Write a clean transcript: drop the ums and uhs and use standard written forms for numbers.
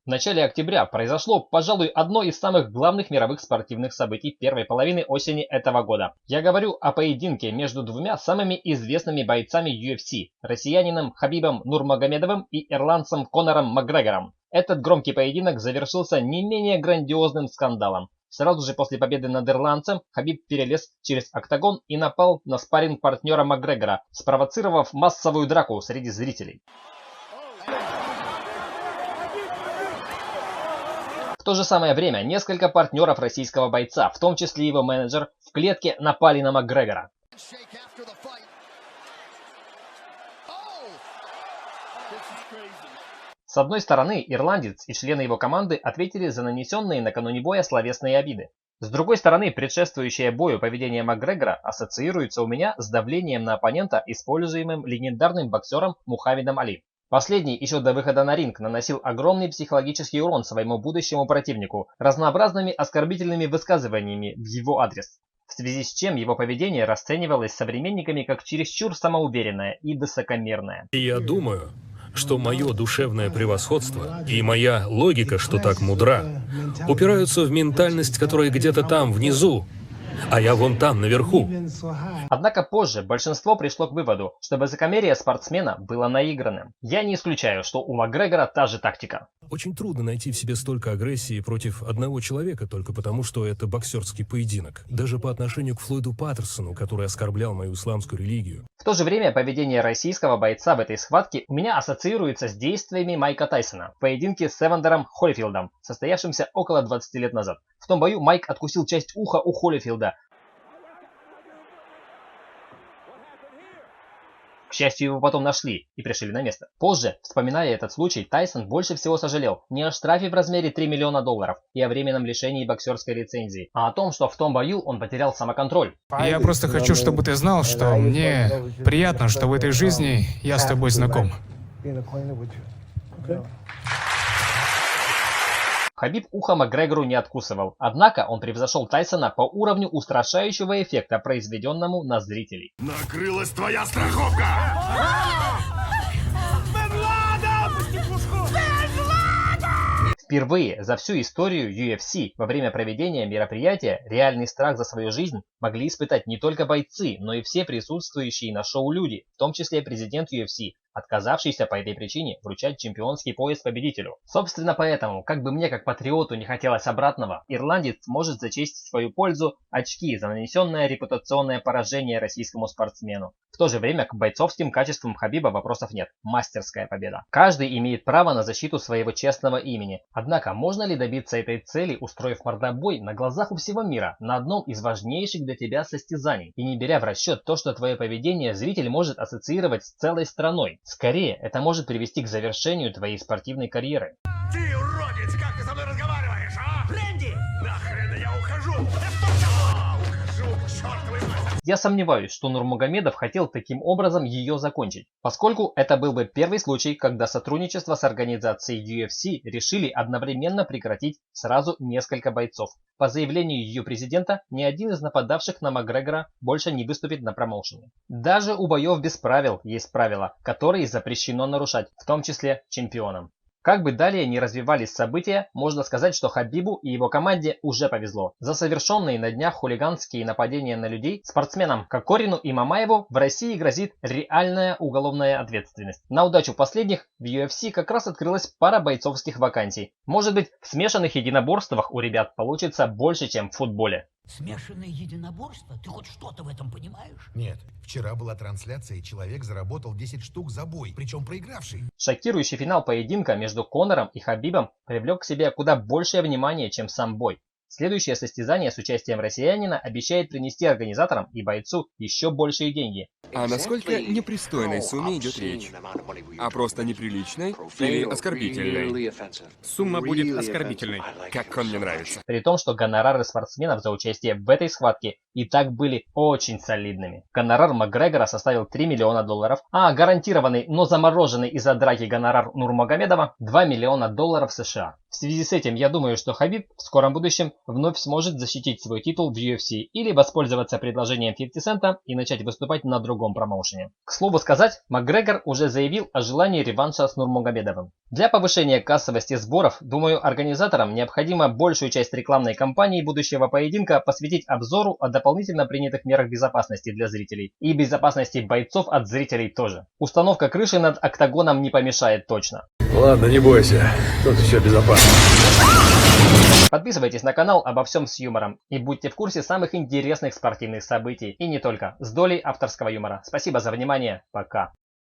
В начале октября произошло, пожалуй, одно из самых главных мировых спортивных событий первой половины осени этого года. Я говорю о поединке между двумя самыми известными бойцами UFC – россиянином Хабибом Нурмагомедовым и ирландцем Конором Макгрегором. Этот громкий поединок завершился не менее грандиозным скандалом. Сразу же после победы над ирландцем Хабиб перелез через октагон и напал на спарринг-партнера Макгрегора, спровоцировав массовую драку среди зрителей. В то же самое время несколько партнеров российского бойца, в том числе его менеджер, в клетке напали на Макгрегора. С одной стороны, ирландец и члены его команды ответили за нанесенные накануне боя словесные обиды. С другой стороны, предшествующее бою поведение Макгрегора ассоциируется у меня с давлением на оппонента, используемым легендарным боксером Мухаммедом Али. Последний еще до выхода на ринг наносил огромный психологический урон своему будущему противнику разнообразными оскорбительными высказываниями в его адрес, в связи с чем его поведение расценивалось современниками как чересчур самоуверенное и высокомерное. Я думаю, что мое душевное превосходство и моя логика, что так мудра, упираются в ментальность, которая где-то там, внизу, а я вон там, наверху. Однако позже большинство пришло к выводу, что высокомерие спортсмена было наигранным. Я не исключаю, что у Макгрегора та же тактика. Очень трудно найти в себе столько агрессии против одного человека только потому, что это боксерский поединок. Даже по отношению к Флойду Паттерсону, который оскорблял мою исламскую религию. В то же время поведение российского бойца в этой схватке у меня ассоциируется с действиями Майка Тайсона в поединке с Эвандером Холлифилдом, состоявшимся около 20 лет назад. В том бою Майк откусил часть уха у Холлифилда. К счастью, его потом нашли и пришли на место. Позже, вспоминая этот случай, Тайсон больше всего сожалел не о штрафе в размере $3 миллиона и о временном лишении боксерской лицензии, а о том, что в том бою он потерял самоконтроль. Я просто хочу, чтобы ты знал, что мне приятно, что в этой жизни я с тобой знаком. Хабиб ухо Макгрегору не откусывал, однако он превзошел Тайсона по уровню устрашающего эффекта, произведенному на зрителей. Накрылась твоя страховка! Впервые за всю историю UFC во время проведения мероприятия реальный страх за свою жизнь могли испытать не только бойцы, но и все присутствующие на шоу люди, в том числе президент UFC, отказавшийся по этой причине вручать чемпионский пояс победителю. Собственно поэтому, как бы мне как патриоту не хотелось обратного, ирландец может зачесть в свою пользу очки за нанесенное репутационное поражение российскому спортсмену. В то же время к бойцовским качествам Хабиба вопросов нет. Мастерская победа. Каждый имеет право на защиту своего честного имени. Однако можно ли добиться этой цели, устроив мордобой на глазах у всего мира на одном из важнейших для тебя состязаний, и не беря в расчет то, что твое поведение зритель может ассоциировать с целой страной? Скорее, это может привести к завершению твоей спортивной карьеры. Ты уродец, как ты со мной разговариваешь, а? Рэнди! Нахрен я ухожу! Ухожу, чертовой мать! Я сомневаюсь, что Нурмагомедов хотел таким образом ее закончить, поскольку это был бы первый случай, когда сотрудничество с организацией UFC решили одновременно прекратить сразу несколько бойцов. По заявлению ее президента, ни один из нападавших на Макгрегора больше не выступит на промоушене. Даже у боев без правил есть правила, которые запрещено нарушать, в том числе чемпионам. Как бы далее ни развивались события, можно сказать, что Хабибу и его команде уже повезло. За совершенные на днях хулиганские нападения на людей спортсменам Кокорину и Мамаеву в России грозит реальная уголовная ответственность. На удачу последних в UFC как раз открылась пара бойцовских вакансий. Может быть, в смешанных единоборствах у ребят получится больше, чем в футболе. Смешанное единоборство? Ты хоть что-то в этом понимаешь? Нет. Вчера была трансляция, и человек заработал 10 штук за бой, причем проигравший. Шокирующий финал поединка между Конором и Хабибом привлек к себе куда большее внимание, чем сам бой. Следующее состязание с участием россиянина обещает принести организаторам и бойцу еще большие деньги. О насколько непристойной сумме идет речь? А просто неприличной или оскорбительной? Сумма будет оскорбительной. Как он мне нравится. При том, что гонорары спортсменов за участие в этой схватке и так были очень солидными. Гонорар Макгрегора составил $3 миллиона, а гарантированный, но замороженный из-за драки гонорар Нурмагомедова $2 миллиона США. В связи с этим я думаю, что Хабиб в скором будущем вновь сможет защитить свой титул в UFC или воспользоваться предложением 50 Цента и начать выступать на другом промоушене. К слову сказать, Макгрегор уже заявил о желании реванша с Нурмагомедовым. Для повышения кассовости сборов, думаю, организаторам необходимо большую часть рекламной кампании будущего поединка посвятить обзору о дополнительно принятых мерах безопасности для зрителей и безопасности бойцов от зрителей тоже. Установка крыши над октагоном не помешает точно. Ладно, не бойся, тут все безопасно. Подписывайтесь на канал «Обо всем с юмором» и будьте в курсе самых интересных спортивных событий и не только, с долей авторского юмора. Спасибо за внимание, пока.